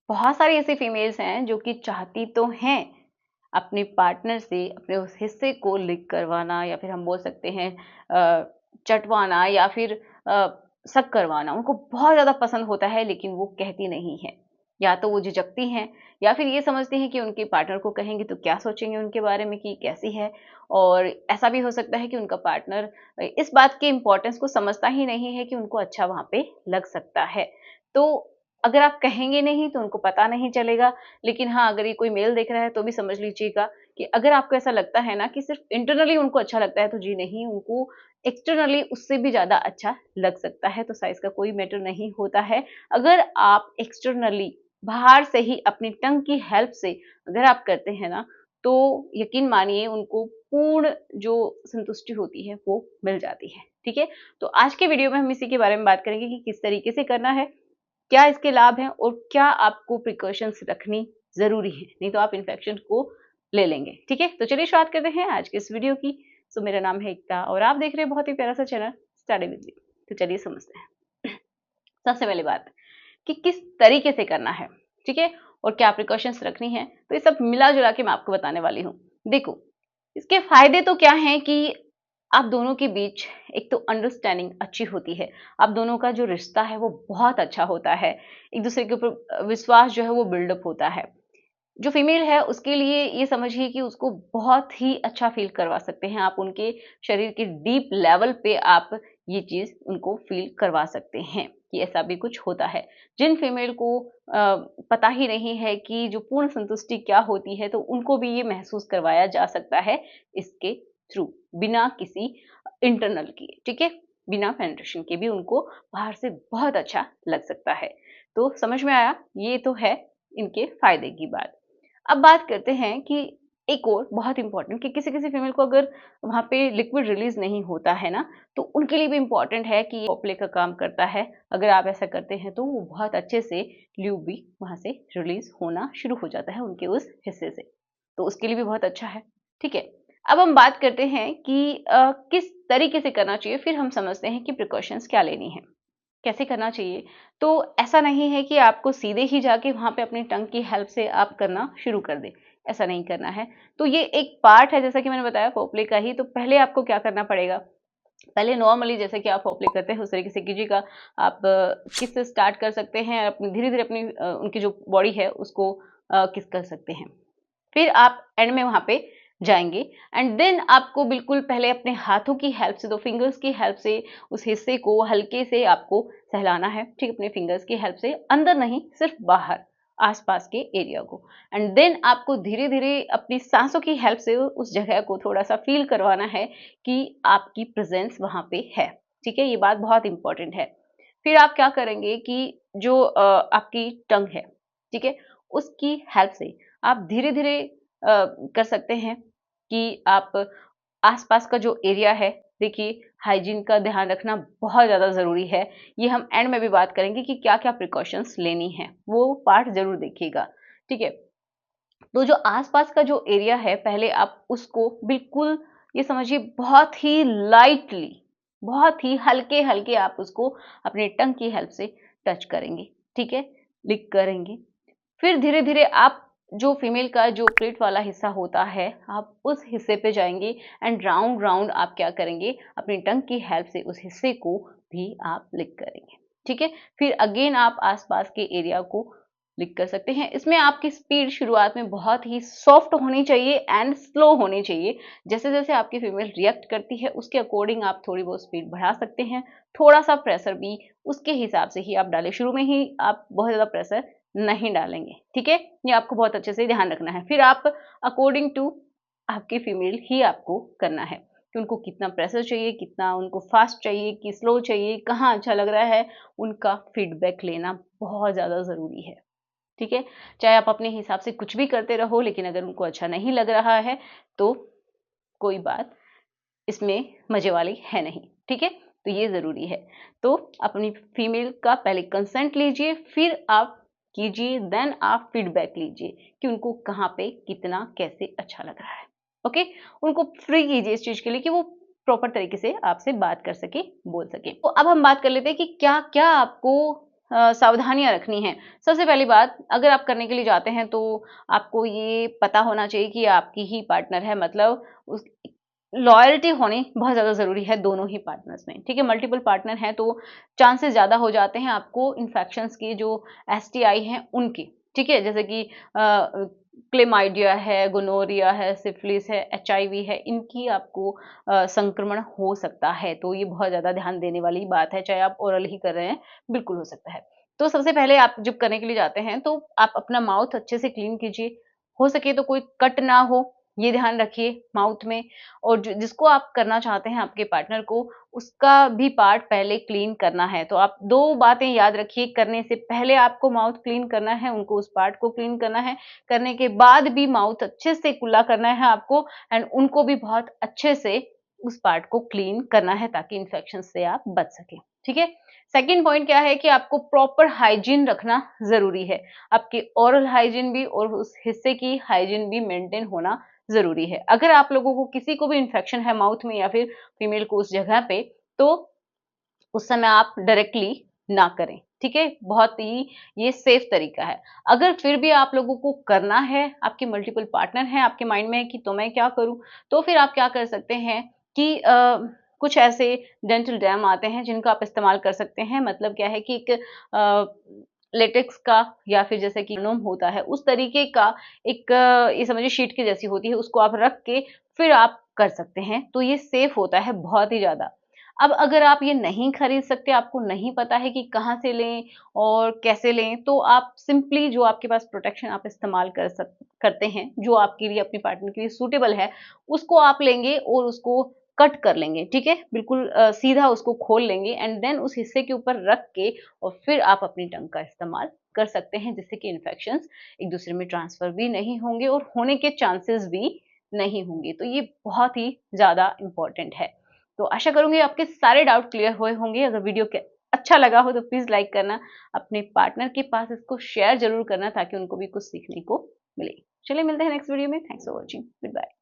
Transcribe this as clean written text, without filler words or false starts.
बहुत सारी ऐसी फीमेल्स हैं जो कि चाहती तो हैं अपने पार्टनर से अपने उस हिस्से को लीक करवाना, या फिर हम बोल सकते हैं चटवाना, या फिर सक करवाना। उनको बहुत ज़्यादा पसंद होता है, लेकिन वो कहती नहीं है। या तो वो झिझकती हैं, या फिर ये समझती हैं कि उनके पार्टनर को कहेंगे तो क्या सोचेंगे उनके बारे में कि कैसी है। और ऐसा भी हो सकता है कि उनका पार्टनर इस बात के इम्पोर्टेंस को समझता ही नहीं है कि उनको अच्छा वहाँ पे लग सकता है। तो अगर आप कहेंगे नहीं तो उनको पता नहीं चलेगा। लेकिन हाँ, अगर ये कोई मेल देख रहा है तो भी समझ लीजिएगा कि अगर आपको ऐसा लगता है ना कि सिर्फ इंटरनली उनको अच्छा लगता है, तो जी नहीं, उनको एक्सटर्नली उससे भी ज़्यादा अच्छा लग सकता है। तो साइज़ का कोई मैटर नहीं होता है। अगर आप एक्सटर्नली बाहर से ही अपनी टंग की हेल्प से अगर आप करते हैं ना, तो यकीन मानिए उनको पूर्ण जो संतुष्टि होती है वो मिल जाती है। ठीक है? तो आज के वीडियो में हम इसी के बारे में बात करेंगे कि किस तरीके से करना है, क्या इसके लाभ हैं और क्या आपको प्रिकॉशंस रखनी ज़रूरी है, नहीं तो आप इन्फेक्शन को ले लेंगे। ठीक है? तो चलिए शुरुआत करते हैं आज के इस वीडियो की। सो मेरा नाम है एकता और आप देख रहे हैं बहुत ही प्यारा सा चैनल स्टडी विद मी। तो चलिए समझते हैं। सबसे पहली बात कि किस तरीके से करना है, ठीक है? और क्या प्रिकॉशंस रखनी है, तो ये सब मिला-जुला के मैं आपको बताने वाली हूँ। देखो, इसके फ़ायदे तो क्या हैं कि आप दोनों के बीच एक तो अंडरस्टैंडिंग अच्छी होती है। आप दोनों का जो रिश्ता है वो बहुत अच्छा होता है। एक-दूसरे के ऊपर विश्वास जो है वो बिल्डअप होता है। जो फीमेल है उसके लिए ये समझिए कि उसको बहुत ही अच्छा फ़ील करवा सकते हैं आप, उनके शरीर के डीप लेवल पे आप ये चीज़ उनको फ़ील करवा सकते हैं कि ऐसा भी कुछ होता है। जिन फीमेल को पता ही नहीं है कि जो पूर्ण संतुष्टि क्या होती है, तो उनको भी ये महसूस करवाया जा सकता है इसके थ्रू, बिना किसी इंटरनल किए, ठीक है? बिना पेनिट्रेशन के भी उनको बाहर से बहुत अच्छा लग सकता है। तो समझ में आया? ये तो है इनके फ़ायदे की बात। अब बात करते हैं कि एक और बहुत इम्पोर्टेंट कि किसी-किसी फीमेल को अगर वहाँ पे लिक्विड रिलीज़ नहीं होता है ना, तो उनके लिए भी इम्पोर्टेंट है कि फोरप्ले का काम करता है। अगर आप ऐसा करते हैं तो वो बहुत अच्छे से ल्यूब भी वहाँ से रिलीज़ होना शुरू हो जाता है उनके उस हिस्से से। तो उसके लिए भी बहुत अच्छा है, ठीक है? अब हम बात करते हैं कि किस तरीके से करना चाहिए, फिर हम समझते हैं कि प्रिकॉशंस क्या लेनी है। कैसे करना चाहिए? तो ऐसा नहीं है कि आपको सीधे ही जाके वहाँ पे अपनी टंग की हेल्प से आप करना शुरू कर दें, ऐसा नहीं करना है। तो ये एक पार्ट है जैसा कि मैंने बताया फोरप्ले का ही, तो पहले आपको क्या करना पड़ेगा? पहले नॉर्मली जैसे कि आप फोरप्ले करते हैं उस तरीके से कीजिएगा। आप किस से स्टार्ट कर सकते हैं, अपनी धीरे-धीरे अपनी उनकी जो बॉडी है उसको किस कर सकते हैं। फिर आप एंड में वहाँ पे जाएँगे एंड देन आपको बिल्कुल पहले अपने हाथों की हेल्प से, 2 फिंगर्स की हेल्प से उस हिस्से को हल्के से आपको सहलाना है, ठीक? अपने फिंगर्स की हेल्प से, अंदर नहीं, सिर्फ़ बाहर, आस-पास के एरिया को। एंड देन आपको धीरे-धीरे अपनी साँसों की हेल्प से उस जगह को थोड़ा-सा फ़ील करवाना है कि आपकी प्रेज़ेंस वहाँ पे है, ठीक है? ये बात बहुत इम्पोर्टेंट है। फिर आप क्या करेंगे कि जो आपकी टंग है, ठीक है? उसकी हेल्प से आप धीरे-धीरे कर सकते हैं कि आप आस-पास का जो एरिया है, देखिए हाइजीन का ध्यान रखना बहुत ज़्यादा ज़रूरी है। ये हम एंड में भी बात करेंगे कि क्या-क्या प्रिकॉशंस लेनी है, वो पार्ट ज़रूर देखिएगा, ठीक है? तो जो आस-पास का जो एरिया है, पहले आप उसको बिल्कुल ये समझिए बहुत ही लाइटली, बहुत ही हल्के-हल्के आप उसको अपनी टंग की हेल्प से टच करेंगे, ठीक है? लिक करेंगे। फिर धीरे-धीरे आप जो फीमेल का जो पेट वाला हिस्सा होता है, आप उस हिस्से पे जाएँगे एंड राउंड-राउंड आप क्या करेंगे, अपनी टंग की हेल्प से उस हिस्से को भी आप लिक करेंगे, ठीक है? फिर अगेन आप आस-पास के एरिया को लिक कर सकते हैं। इसमें आपकी स्पीड शुरुआत में बहुत ही सॉफ्ट होनी चाहिए एंड स्लो होनी चाहिए। जैसे-जैसे आपकी फीमेल रिएक्ट करती है, उसके अकॉर्डिंग आप थोड़ी बहुत स्पीड बढ़ा सकते हैं। थोड़ा-सा प्रेशर भी उसके हिसाब से ही आप डालें। शुरू में ही आप बहुत ज़्यादा प्रेशर नहीं डालेंगे, ठीक है? ये आपको बहुत अच्छे से ध्यान रखना है। फिर आप अकॉर्डिंग टू आपकी फीमेल ही आपको करना है कि उनको कितना प्रेशर चाहिए, कितना उनको फास्ट चाहिए, कि स्लो चाहिए, कहाँ अच्छा लग रहा है, उनका फीडबैक लेना बहुत ज़्यादा ज़रूरी है, ठीक है? चाहे आप अपने हिसाब से कुछ भी करते रहो, लेकिन अगर उनको अच्छा नहीं लग रहा है, तो कोई बात इसमें मज़े वाली है नहीं, ठीक है? तो ये ज़रूरी है। तो अपनी फीमेल का पहले कंसेंट लीजिए, फिर आप कीजिए, देन आप फीडबैक लीजिए कि उनको कहाँ पे, कितना, कैसे अच्छा लग रहा है, ओके? उनको फ्री कीजिए इस चीज़ के लिए कि वो प्रॉपर तरीके से आपसे बात कर सकें, बोल सकें। तो अब हम बात कर लेते हैं कि क्या-क्या आपको सावधानियाँ रखनी हैं। सबसे पहली बात, अगर आप करने के लिए जाते हैं तो आपको ये पता होना चाहिए कि आपकी ही पार्टनर है, मतलब उस लॉयल्टी होनी बहुत ज़्यादा ज़रूरी है दोनों ही पार्टनर्स में, ठीक है? मल्टीपल पार्टनर हैं तो चांसेस ज़्यादा हो जाते हैं आपको इन्फेक्शंस की, जो एसटीआई हैं उनकी, ठीक है? जैसे कि क्लेमाइडिया है, गोनोरिया है, सिफिलिस है, एचआईवी है, इनकी आपको संक्रमण हो सकता है। तो ये बहुत ज़्यादा ध्यान देने वाली बात है, चाहे आप ओरल ही कर रहे हैं, बिल्कुल हो सकता है। तो सबसे पहले आप जब करने के लिए जाते हैं तो आप अपना माउथ अच्छे से क्लीन कीजिए। हो सके तो कोई कट ना हो, ये ध्यान रखिए माउथ में, और जिसको आप करना चाहते हैं आपके पार्टनर को, उसका भी पार्ट पहले क्लीन करना है। तो आप 2 बातें याद रखिए, करने से पहले आपको माउथ क्लीन करना है, उनको उस पार्ट को क्लीन करना है, करने के बाद भी माउथ अच्छे से कुल्ला करना है आपको, एंड उनको भी बहुत अच्छे से उस पार्ट को क्लीन करना है ताकि इन्फेक्शन से आप बच सकें, ठीक है? सेकंड पॉइंट क्या है कि आपको प्रॉपर हाइजीन रखना ज़रूरी है। आपकी ओरल हाइजीन भी और उस हिस्से की हाइजीन भी मेंटेन होना ज़रूरी है। अगर आप लोगों को किसी को भी इन्फेक्शन है माउथ में या फिर फीमेल को उस जगह पे, तो उस समय आप डायरेक्टली ना करें, ठीक है? बहुत ही ये सेफ तरीका है। अगर फिर भी आप लोगों को करना है, आपके मल्टीपल पार्टनर हैं, आपके माइंड में है कि तो मैं क्या करूँ? तो फिर आप क्या कर सकते हैं कि कुछ ऐसे डेंटल डैम आते हैं जिनका आप इस्तेमाल कर सकते हैं। मतलब क्या है कि एक लेटेक्स का या फिर जैसे कि नोम होता है, उस तरीके का एक ये समझिए शीट की जैसी होती है, उसको आप रख के फिर आप कर सकते हैं। तो ये सेफ होता है बहुत ही ज़्यादा। अब अगर आप ये नहीं खरीद सकते, आपको नहीं पता है कि कहाँ से लें और कैसे लें, तो आप सिंपली जो आपके पास प्रोटेक्शन आप इस्तेमाल करते हैं, जो आपके लिए, अपने पार्टनर के लिए सूटेबल है, उसको आप लेंगे और उसको कट कर लेंगे, ठीक है? बिल्कुल सीधा उसको खोल लेंगे, एंड देन उस हिस्से के ऊपर रख के और फिर आप अपनी टंग का इस्तेमाल कर सकते हैं, जिससे कि इन्फेक्शंस एक-दूसरे में ट्रांसफ़र भी नहीं होंगे और होने के चांसेस भी नहीं होंगे। तो ये बहुत ही ज़्यादा इम्पोर्टेंट है। तो आशा करूँगी आपके सारे डाउट क्लियर हुए होंगे। अगर वीडियो के अच्छा लगा हो तो प्लीज़ लाइक करना, अपने पार्टनर के पास इसको शेयर ज़रूर करना ताकि उनको भी कुछ सीखने को मिले। चलिए मिलते हैं नेक्स्ट वीडियो में। Thanks for watching. Good bye.